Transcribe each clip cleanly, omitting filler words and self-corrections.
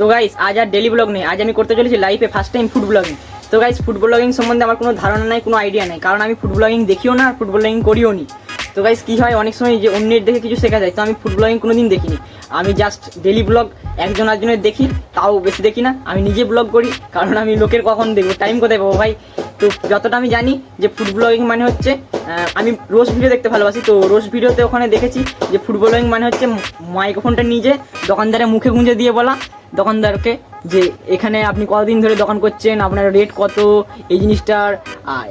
তো গাইস আজ আর daily blog নেই, আজ আমি করতে চলেছি লাইফে ফার্স্ট টাইম ফুড ব্লগিং। তো গাইস ফুড ব্লগিং সম্বন্ধে আমার কোনো ধারণা নাই, কোনো আইডিয়া নাই, কারণ আমি ফুড ব্লগিং দেখিও না আর ফুড ব্লগিং করিও নি। তো গাইস কী হয়, অনেক সময় যে অন্যের দেখে কিছু শেখা যায়, তো আমি ফুড ব্লগিং কোনোদিন দেখিনি। আমি জাস্ট ডেলি ব্লগ একজন আরেকজনের দেখি, তাও বেশি দেখি না, আমি নিজে ব্লগ করি, কারণ আমি লোকের কখন দেখবো, টাইম কোথায় পাবো ভাই। তো যতটা আমি জানি যে ফুড ব্লগিং মানে হচ্ছে, আমি রোজ ভিডিও দেখতে ভালোবাসি, তো রোজ ভিডিওতে ওখানে দেখেছি যে ফুড ব্লগিং মানে হচ্ছে মাইক্রোফোনটা নিজে দোকানদারের মুখে গুঁজে দিয়ে বলা দোকানদারকে যে এখানে আপনি কতদিন ধরে দোকান করছেন, আপনার রেট কত, এই জিনিসটার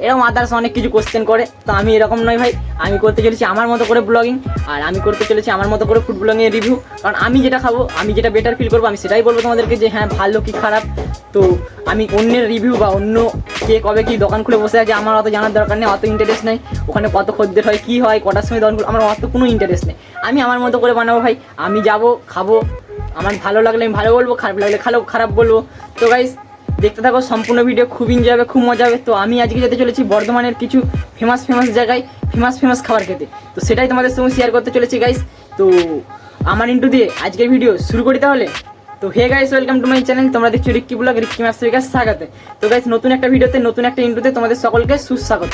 এরকম আদার্স অনেক কিছু কোশ্চেন করে। তো আমি এরকম নয় ভাই, আমি করতে চলেছি আমার মতো করে ব্লগিং, আর আমি করতে চলেছি আমার মতো করে ফুড ব্লগিংয়ের রিভিউ। কারণ আমি যেটা খাবো, আমি যেটা বেটার ফিল করবো, আমি সেটাই বলবো তোমাদেরকে যে হ্যাঁ ভালো কি খারাপ। তো আমি অন্যের রিভিউ বা অন্য কে কবে কি দোকান খুলে বসে আছে আমার অত জানার দরকার নেই, অত ইন্টারেস্ট নেই। ওখানে কত খদ্দের হয়, কী হয়, কটার সময় দোকান খুলে, আমার অত কোনো ইন্টারেস্ট নেই। আমি আমার মতো করে বানাবো ভাই, আমি যাবো খাবো, আমার ভালো লাগলে আমি ভালো বলবো, খারাপ লাগলে খারাপ বলবো। তো গাইস দেখতে থাকো সম্পূর্ণ ভিডিও, খুব এনজয় হবে, খুব মজা হবে। তো আমি আজকে যেতে চলেছি বর্ধমানের কিছু ফেমাস জায়গায় ফেমাস খাবার খেতে, তো সেটাই তোমাদের সঙ্গে শেয়ার করতে চলেছি গাইস। তো আমার ইন্টু দিয়ে আজকের ভিডিও শুরু করি তাহলে। তো hey guys, welcome to my channel, তোমরা দেখছো রিক্কি ব্লগ, রিক্কি ম্যাপসের কাছে স্বাগত। তো গাইস নতুন একটা ভিডিওতে, নতুন একটা ইন্টুতে তোমাদের সকলকে সুস্বাগত।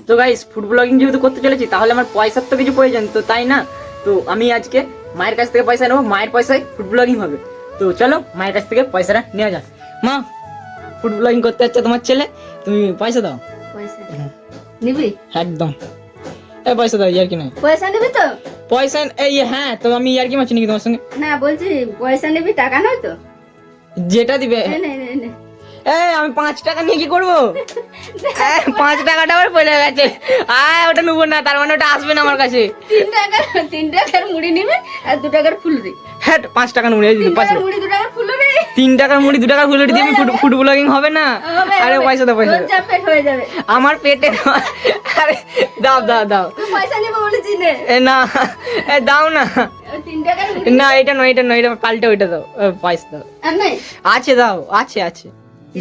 তো গাইস ফুড ব্লগিং যেহেতু করতে চলেছি, তাহলে আমার পয়সার তো কিছু প্রয়োজন, তো তাই না। তো আমি আজকে মায়ের কাছ থেকে পয়সা নেবো, মায়ের পয়সায় ফুড ব্লগিং হবে। তো চলো মায়ের কাছ থেকে পয়সাটা নেওয়া যাক। মা, ফুড ব্লগিং করতে যাচ্ছে তোমার ছেলে, তুমি পয়সা দাও। পয়সা নিবি? একদম, এই পয়সা দাও, ইয়ার কি নয়। পয়সা নিবি তো? পয়সা এই হ্যাঁ, তো আমি ইয়ার কি মারছি নাকি তোমার সঙ্গে? না বলছি পয়সা নিবি, টাকা নয় তো? যেটা দিবে। নে। এই আমি 5 টাকা নিয়ে কি করবো? 5 টাকাটা আবার পড়ে গেছে, ওটা নেবো না, তার মানে ওটা আসবে না আমার কাছে। 3 টাকার মুড়ি নিবি আর 2 টাকার ফুলরি। হ্যাঁ 5 টাকা মুড়ি, 3 টাকার মুড়ি 2 টাকার ফুলরি। 3 টাকার মুড়ি 2 টাকার ফুলরি দিয়ে ফুড ব্লগিং হবে না? আরে পয়সা দাও, পয়সা দাও। পেট হয়ে যাবে আমার পেটে। আরে দাও। তুই পয়সা নিব বলেছিস নে। না দাও না। 3 টাকার মুড়ি না, এটা নয়, এটা পাল্টে ওইটা দাও, পয়সা দাও। আর নাই? আছে দাও, আছে।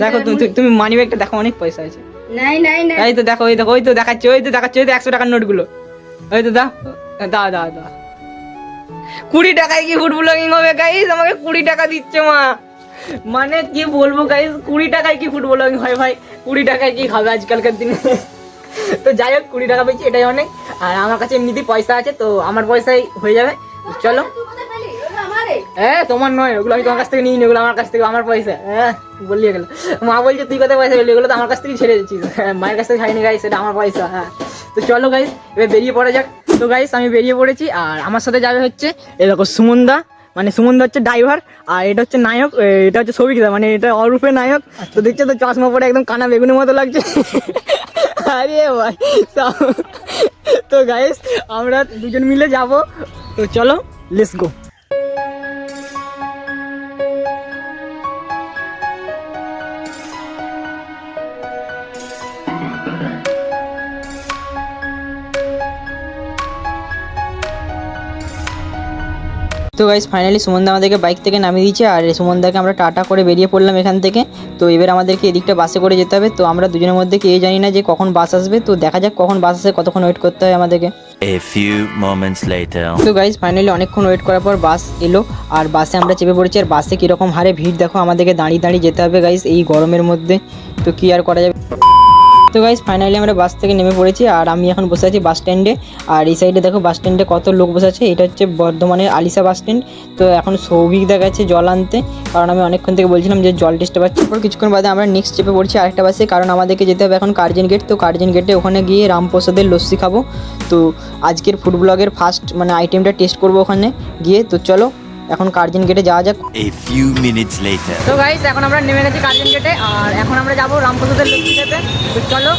দেখো তুমি মানি ব্যাগটা দেখো, অনেক পয়সা আছে। নাই। এই তো দেখো, ওই তো দেখাচ্ছে, ওই তো 100 টাকার নোটগুলো, ওই তো দাও 20 টাকায় কি ফুড ব্লগিং হবে গাইস? আমাকে 20 টাকা দিচ্ছে মা, মানে কি বলবো গাইস, 20 টাকায় কি ফুড ব্লগিং হয় ভাই? 20 টাকায় কি খাবে আজকালকার দিনে? তো যাই হোক, 20 টাকা পেয়েছি, এটাই অনেক। আর আমার কাছে এমনিতেই পয়সা আছে, তো আমার পয়সাই হয়ে যাবে। চলো। তুই কোথায় পেলি? ওটা আমারে। তোমার নয়, ওগুলো আমি তোমার কাছ থেকে নিই, ওগুলো আমার কাছ থেকে, আমার পয়সা। বলিয়ে গেল, মা বলছে তুই কোথায় পয়সা পেলি? ওগুলো তো আমার কাছ থেকে ছেড়ে দিচ্ছিস। মায়ের কাছ থেকে খাইনি গাইস, সেটা আমার পয়সা। তো চলো গাইস, এবার বেরিয়ে পড়া যাক। তো গাইস আমি বেরিয়ে পড়েছি, আর আমার সাথে যাবে হচ্ছে এই দেখো সুমনদা, মানে সুমনদা হচ্ছে ড্রাইভার, আর এটা হচ্ছে নায়ক, এটা হচ্ছে সবিকদা, মানে এটা অরূপে নায়ক। তো দেখছো তো চশমা পরে একদম কানা বেগুনের মতো লাগছে। আরে ভাই, তো গাইস আমরা দুজন মিলে যাব, তো চলো লেটস গো। তো গাইস ফাইনালি সুমনদা আমাদেরকে বাইক থেকে নামিয়ে দিয়েছে, আর সুমনদাকে আমরা টাটা করে বেরিয়ে পড়লাম এখান থেকে। তো এবার আমাদেরকে এদিকটা বাসে করে যেতে হবে। তো আমরা দুজনের মধ্যে কেউ জানি না যে কখন বাস আসবে, তো দেখা যাক কখন বাস আসে, কতক্ষণ ওয়েট করতে হয় আমাদেরকে। A few moments later. তো গাইস ফাইনালি অনেকক্ষণ ওয়েট করার পর বাস এলো, আর বাসে আমরা চেপে পড়েছি। আর বাসে কীরকম হারে ভিড় দেখো, আমাদেরকে দাঁড়িয়ে যেতে হবে গাইস এই গরমের মধ্যে, তো কি আর করা যাবে। তো গাইস ফাইনালি আমরা বাস থেকে নেমে পড়েছি, আর আমি এখন বসে আছি বাস স্ট্যান্ডে। আর এই সাইডে দেখো বাস স্ট্যান্ডে কত লোক বসে আছে, এটা হচ্ছে বর্ধমানের আলিশা বাস স্ট্যান্ড। তো এখন সৌভিক দেখাচ্ছে জল আনতে, কারণ আমি অনেকক্ষণ থেকে বলছিলাম যে জল টেস্টে পাচ্ছি। তারপর কিছুক্ষণ বাদে আমরা নেক্সট চেপে পড়ছি আরেকটা বাসে, কারণ আমাদেরকে যেতে হবে এখন কার্জন গেট। তো কার্জন গেটে ওখানে গিয়ে রামপ্রসাদের লস্যি খাবো। তো আজকের ফুড ব্লগের ফার্স্ট মানে আইটেমটা টেস্ট করবো ওখানে গিয়ে। তো চলো এখন কার্জন গেটে যাওয়া যাক। A few minutes later. তো গাইস এখন আমরা নেমে গেছি কার্জন গেটে, আর এখন আমরা যাবো রামপ্রসাদের লস্যি খেতে। তো চলো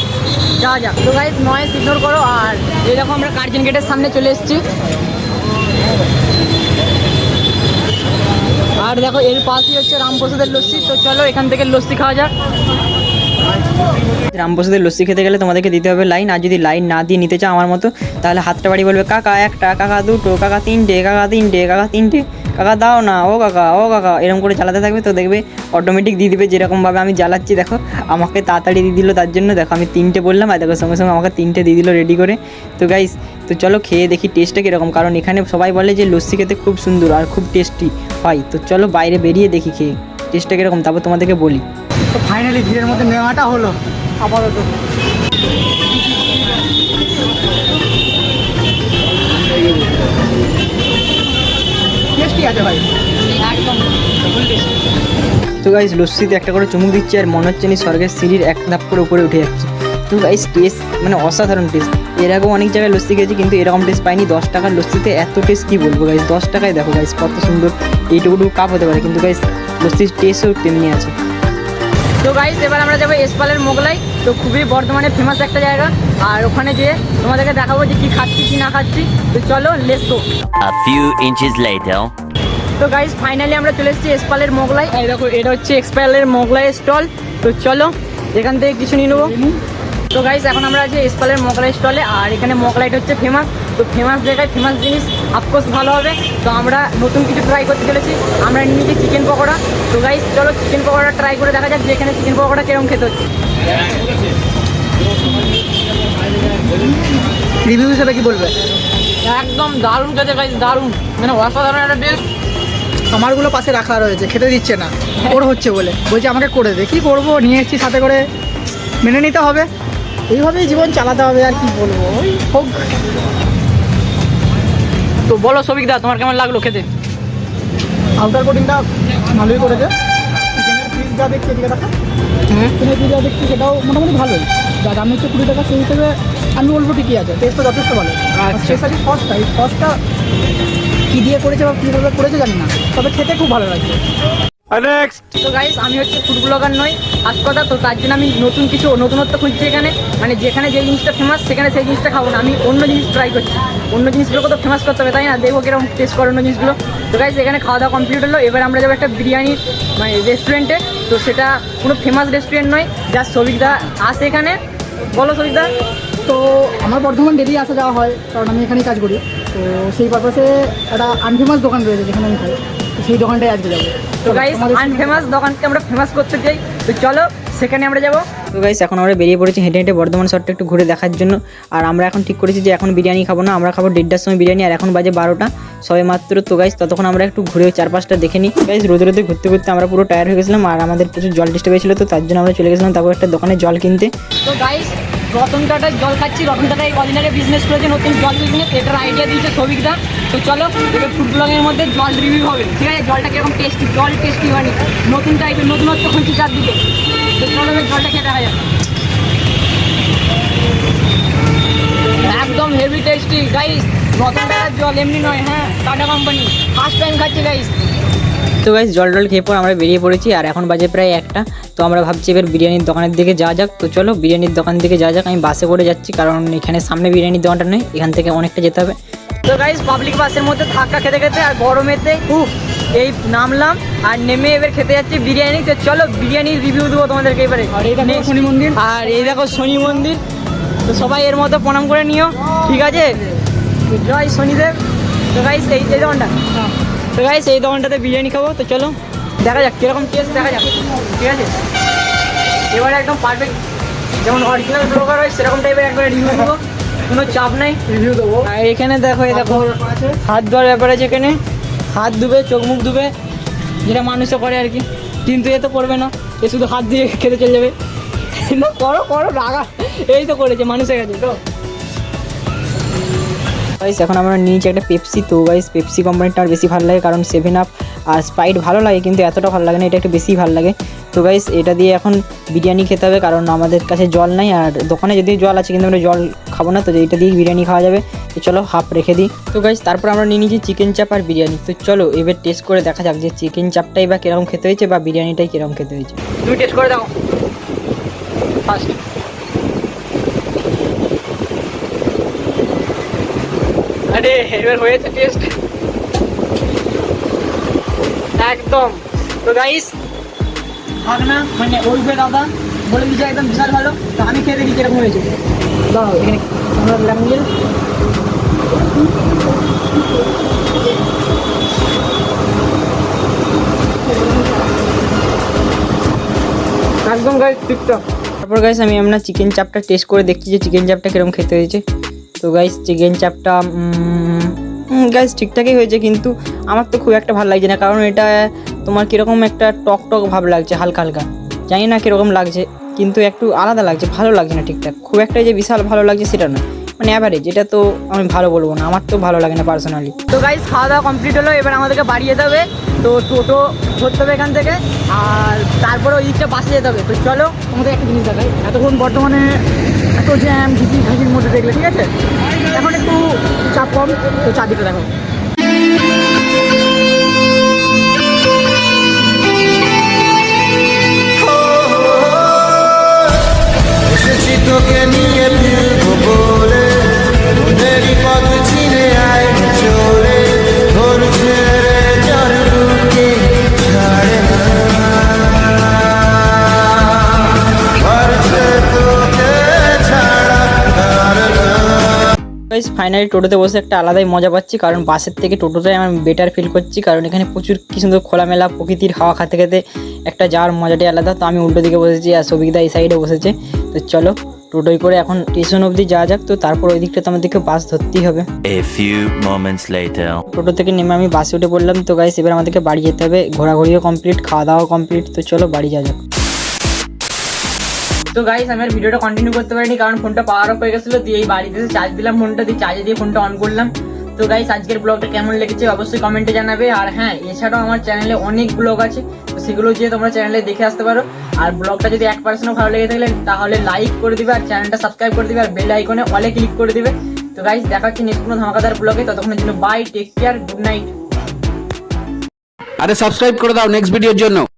যাওয়া যাক। তো গাইস নয়েজ ইগনোর করো, আর এই দেখো আমরা কার্জন গেটের সামনে চলে এসেছি, আর দেখো এর পাশেই হচ্ছে রামপ্রসাদের লস্যি। তো চলো এখান থেকে লস্যি খাওয়া যাক। রামপ্রসাদের লস্যি খেতে গেলে তোমাদেরকে দিতে হবে লাইন, আর যদি লাইন না দিয়ে নিতে চাও আমার মতো, তাহলে হাতটা বাড়ি বলবে কাকা 1টা, কাকা 2টো, কাকা 3টে, কাকা 3টে, কাকা 3টে, কাকা দাও না, ও কাকা এরকম করে জ্বালাতে থাকবে তো দেখবে অটোমেটিক দিয়ে দিবে। যেরকমভাবে আমি জ্বালাচ্ছি দেখো, আমাকে তাড়াতাড়ি দিয়ে দিল, তার জন্য দেখো আমি 3টে বললাম আর দেখো সঙ্গে সঙ্গে আমাকে 3টে দিয়ে দিল রেডি করে। তো গাইস তো চলো খেয়ে দেখি টেস্টটা কীরকম, কারণ এখানে সবাই বলে যে লস্যি খেতে খুব সুন্দর আর খুব টেস্টি হয়। তো চলো বাইরে বেরিয়ে দেখি খেয়ে টেস্টটা কীরকম, তারপর তোমাদেরকে বলি। তো ফাইনালি ভিড়ের মধ্যে নেওয়াটা হলো আপাতত। টেস্টি আছে ভাই, একদম তো গাইস লস্যিতে একটা করে চুমুক দিচ্ছি আর মনে হচ্ছে নি স্বর্গের সিঁড়ির এক ধাপ করে উপরে উঠে যাচ্ছে। তো গাইস টেস্ট মানে অসাধারণ টেস্ট। এর আগেও অনেক জায়গায় লস্যি খেয়েছি কিন্তু এরকম টেস্ট পাইনি। 10 টাকার লস্যিতে এত টেস্ট কী বলবো গাইস, 10 টাকায় দেখো গাইস কত সুন্দর এইটুকু কাপ হতে পারে, কিন্তু গাইস লস্যির টেস্টও তেমনি আছে। তো গাইস এবার আমরা যাবো এসপালের মোগলাই, তো খুবই বর্ধমানে ফেমাস একটা জায়গা, আর ওখানে যেয়ে তোমাদেরকে দেখাবো যে কী খাচ্ছি কী না খাচ্ছি। তো চলো let's go. A few inches later. তো গাইস ফাইনালি আমরা চলে এসেছি এসপালের মোগলাই। এই দেখো এটা হচ্ছে এসপালের মোগলাই স্টল। তো চলো এখান থেকে কিছু নিয়ে নেবো। তো গাইস এখন আমরা আছি এসপালের মোগলাই স্টলে, আর এখানে মোগলাইটা হচ্ছে ফেমাস। তো ফেমাস জায়গায় ফেমাস জিনিস অফকোর্স ভালো হবে। তো আমরা নতুন কিছু ট্রাই করতে চলেছি, আমরা নিয়েছি চিকেন পকোড়া। তো গাইস চলো চিকেন পকোড়া ট্রাই করে দেখা যাক যে এখানে চিকেন পকোড়া কিরকম খেতে হচ্ছে। রিভিউ হিসেবে কি বলবে? একদম দারুণ খেতে গাইস, দারুণ মানে অসাধারণ একটা টেস্ট। আমারগুলো পাশে রাখা রয়েছে, খেতে দিচ্ছে না, ওর হচ্ছে বলে বলছে আমাকে করে দে। কী করবো, নিয়ে এসেছি সাথে করে, মেনে নিতে হবে, এইভাবেই জীবন চালাতে হবে। আর কি বলবো, ওই হোক। তো বলো সবিকদা তোমার কেমন লাগলো খেতে? আউটার কোটিংটা ভালোই করেছে। চিকেনের পিস যা দেখছি এদিকে দেখা, চিকেনের পিস যা দেখছি সেটাও মোটামুটি ভালোই। যা দাম হচ্ছে 20 টাকা, সেই হিসেবে আমি বলবো ঠিকই আছে, টেস্টটা যথেষ্ট ভালো। স্পেশালি সসটা, এই সসটা কী দিয়ে করেছে বা কীভাবে করেছে জানি না, তবে খেতে খুব ভালো লাগছে। তো গাইস আমি হচ্ছে ফুড ব্লগার নই ফার্স্ট কথা, তো তার জন্য আমি নতুন কিছু নতুনত্ব খুঁজছি এখানে, মানে যেখানে যে জিনিসটা ফেমাস সেখানে সেই জিনিসটা খাবো না, আমি অন্য জিনিস ট্রাই করছি। অন্য জিনিসগুলোকে তো ফেমাস করতে হবে তাই না, দেখবো কিরকম টেস্ট করে অন্য জিনিসগুলো। তো গাইস এখানে খাওয়া দাওয়া কমপ্লিট হলো, এবার আমরা যাবো একটা বিরিয়ানির মানে রেস্টুরেন্টে। তো সেটা কোনো ফেমাস রেস্টুরেন্ট নয়, যা সবিকদা আসে এখানে। বলো সবিকদা। তো আমার বর্ধমান ডেলি আসা যাওয়া হয়, কারণ আমি এখানেই কাজ করি। তো সেই পারপাসে একটা আনফেমাস দোকান রয়েছে যেখানে আমি খাই, তো সেই দোকানটায় আজকে যাবো। তো গাইস আনফেমাস দোকানকে আমরা ফেমাস করতে চাই, তো চলো সেখানে আমরা যাবো। তো গাইস এখন আমরা বেরিয়ে পড়েছি হেঁটে হেঁটে বর্ধমান শহরটা একটু ঘুরে দেখার জন্য। আর আমরা এখন ঠিক করেছি যে এখন বিরিয়ানি খাবো না, আমরা খাবো 1:30টার সময় বিরিয়ানি, আর এখন বাজে 12টা সবে মাত্র। তো গাইস ততক্ষণ আমরা একটু ঘুরে চারপাশটা দেখে নিই। গাইস রোদে রোদে ঘুরতে ঘুরতে আমরা পুরো টায়ার হয়ে গেছিলাম, আর আমাদের প্রচুর জল ডিস্টার্ব হয়েছিল, তো তার জন্য আমরা চলে গেছিলাম তারপর একটা দোকানে জল কিনতে। তো গাইস রতন টাটার জল খাচ্ছি, রতন টাটা এই কদিন আগে বিজনেস করেছে, নতুন জল বিজনেস, এটার আইডিয়া দিয়েছে সবিকদা। তো চলো এবার ফুড ব্লগের মধ্যে জল রিভিউ হবে, ঠিক আছে? জলটা কিরকম টেস্টি, জল টেস্টি হয়নি, নতুন টাইপের নতুনত্ব খুঁজছি চারদিকে। তো চলো এবার জলটা খেয়ে দেখা যাক। একদম হেভি টেস্টি গাইস, রতন টাটার জল এমনি নয়, হ্যাঁ টাটা কোম্পানি, ফার্স্ট টাইম খাচ্ছি গাইস। তো গাইস জল টল খেয়ে পর আমরা বেরিয়ে পড়েছি, আর এখন বাজে প্রায় 1টা। তো আমরা ভাবছি এবার বিরিয়ানির দোকানের দিকে যাওয়া যাক। তো চলো বিরিয়ানির দোকান দিকে যাওয়া যাক। আমি বাসে করে যাচ্ছি, কারণ এখানে সামনে বিরিয়ানির দোকানটা নেই, এখান থেকে অনেকটা যেতে হবে। তো গাইস পাবলিক বাসের মধ্যে ধাক্কা খেতে খেতে আর গরমেতে এই নামলাম, আর নেমে এবার খেতে যাচ্ছি বিরিয়ানি। তো চলো বিরিয়ানির রিভিউ দেবো তোমাদেরকে এবারে। আর এই দেখো শনি মন্দির, আর এই দেখো শনি মন্দির, তো সবাই এর মতো প্রণাম করে নিও, ঠিক আছে? জয় শনিদেব। তো গাইস এই দোকানটা, তো গাইস এই দোকানটাতে বিরিয়ানি খাবো। তো চলো দেখা যাক কীরকম টেস্ট, দেখা যাক, ঠিক আছে? এবারে একদম পারফেক্ট যেমন অরিজিনাল ব্লগার হয় সেরকম টাইপের একবার রিভিউ দেবো, কোনো চাপ নাই, রিভিউ দেবো। আর এখানে দেখো এই দেখো হাত ধোয়ার ব্যাপার আছে, এখানে হাত ধুবে, চোখ মুখ ধুবে, যেটা মানুষে করে আর কি, কিন্তু এ তো করবে না, এ শুধু হাত দিয়ে খেতে চলে যাবে। না করো করো রাগা, এই তো করেছে মানুষের কাছে। তো গাইস এখন আমরা নিয়েছি একটা পেপসি। তো গাইস পেপসি কোম্পানিটা আর বেশি ভালো লাগে, কারণ 7 আপ আর স্প্রাইট ভালো লাগে কিন্তু এতটা ভালো লাগে না, এটা একটু বেশি ভালো লাগে। তো গাইস এটা দিয়ে এখন বিরিয়ানি খেতে হবে, কারণ আমাদের কাছে জল নাই, আর দোকানে যদি জল আছে কিন্তু আমরা জল খাবো না, তো এইটা দিয়ে বিরিয়ানি খাওয়া যাবে। তো চলো হাফ রেখে দিই। তো গাইস তারপর আমরা নিয়ে নিয়েছি চিকেন চাপ আর বিরিয়ানি। তো চলো এবার টেস্ট করে দেখা যাক যে চিকেন চাপটাই বা কীরকম খেতে হয়েছে বা বিরিয়ানিটাই কীরকম খেতে হয়েছে। তুমি টেস্ট করে দাও ফার্স্ট। আরে এবার হয়েছে টেস্ট একদম। তো গাইস থাক না মানে ওইবে দাদা বলে দিচ্ছে একদম বিশাল ভালো। তো আমি খেয়ে দেখি কিরকম হয়েছে। দাও এখানে আমরা লেমন জেল একদম গাইস ঠিকঠাক। তারপর গাইস আমি আপনার চিকেন চাপটা টেস্ট করে দেখছি যে চিকেন চাপটা কিরকম খেতে হয়েছে। তো গাইস চিকেন চাপটা গাইস ঠিকঠাকই হয়েছে, কিন্তু আমার তো খুব একটা ভালো লাগছে না, কারণ এটা তোমার কীরকম একটা টক টক ভাব লাগছে হালকা হালকা, জানি না কীরকম লাগছে, কিন্তু একটু আলাদা লাগছে, ভালো লাগছে না ঠিকঠাক। খুব একটা যে বিশাল ভালো লাগছে সেটা না, মানে অ্যাভারেজ। এটা তো আমি ভালো বলবো না, আমার তো ভালো লাগে না পার্সোনালি। তো গাইস খাওয়া দাওয়া কমপ্লিট হলো, এবার আমাদেরকে বাড়ি যেতে হবে। তো টোটো ধরতে হবে এখান থেকে, আর তারপরে ওই দিকটা বাসে যেতে হবে। তো চলো তোমাদের একটা জিনিস দেখাই, এতক্ষণ বর্তমানে এত জ্যাম ঝিঝি ঘাঁচির মধ্যে দেখলে, ঠিক আছে, এখন একটু চাপ কম, তো চারদিকে দেখো। এসেছি তোকে নিয়ে ফিরবো বলে, মনেরই পথ চিনে আয় চলে, ধরছে রে যার বুকে ছাড়ে না, ধরছে তোকে ছাড়া আর না। গাইস ফাইনালি টোটোতে বসে একটা আলাদাই মজা পাচ্ছি, কারণ বাসের থেকে টোটোটাই আমার বেটার ফিল করছি, কারণ এখানে প্রচুর কি সুন্দর খোলামেলা প্রকৃতির হাওয়া খেতে খেতে একটা যাওয়ার মজাটাই আলাদা। তো আমি উল্টো দিকে বসেছি আর সবিকদা এই সাইডে বসেছে। তো চলো টোটোয় করে এখন স্টেশন অবধি যাওয়া যাক। তো তারপর ওই দিকটা তো আমাদেরকে বাস ধরতেই হবে। A few moments later. টোটো থেকে নেমে আমি বাসে উঠে পড়লাম। তো গাইস এবার আমাদেরকে বাড়ি যেতে হবে, ঘোরাঘুরিও কমপ্লিট, খাওয়া দাওয়া কমপ্লিট। তো চলো বাড়ি যাওয়া যাক। তো গাইস আমি আর ভিডিওটা কন্টিনিউ করতে পারিনি, কারণ ফোনটা পাওয়ার অফ হয়ে গেছিলো। দিয়ে এই বাড়িতে এসে চার্জ দিলাম ফোনটা, দিয়ে চার্জে দিয়ে ফোনটা অন করলাম। তো গাইস আজকের ব্লগটা কেমন লেগেছে অবশ্যই কমেন্টে জানাবে। আর হ্যাঁ, এছাড়াও আমার চ্যানেলে অনেক ব্লগ আছে, তো সেগুলো গিয়ে তোমরা চ্যানেলে দেখে আসতে পারো। আর ব্লগটা যদি 1% ভালো লেগে থাকলে তাহলে লাইক করে দিবে, আর চ্যানেলটা সাবস্ক্রাইব করে দিবে, আর বেল আইকনে অলে ক্লিক করে দিবে। তো গাইস দেখা হচ্ছে নেক্সট কোনো ধামাকাদার ব্লগে, ততক্ষণের জন্য bye, take care, good night. আরে সাবস্ক্রাইব করে দাও নেক্সট ভিডিওর জন্য।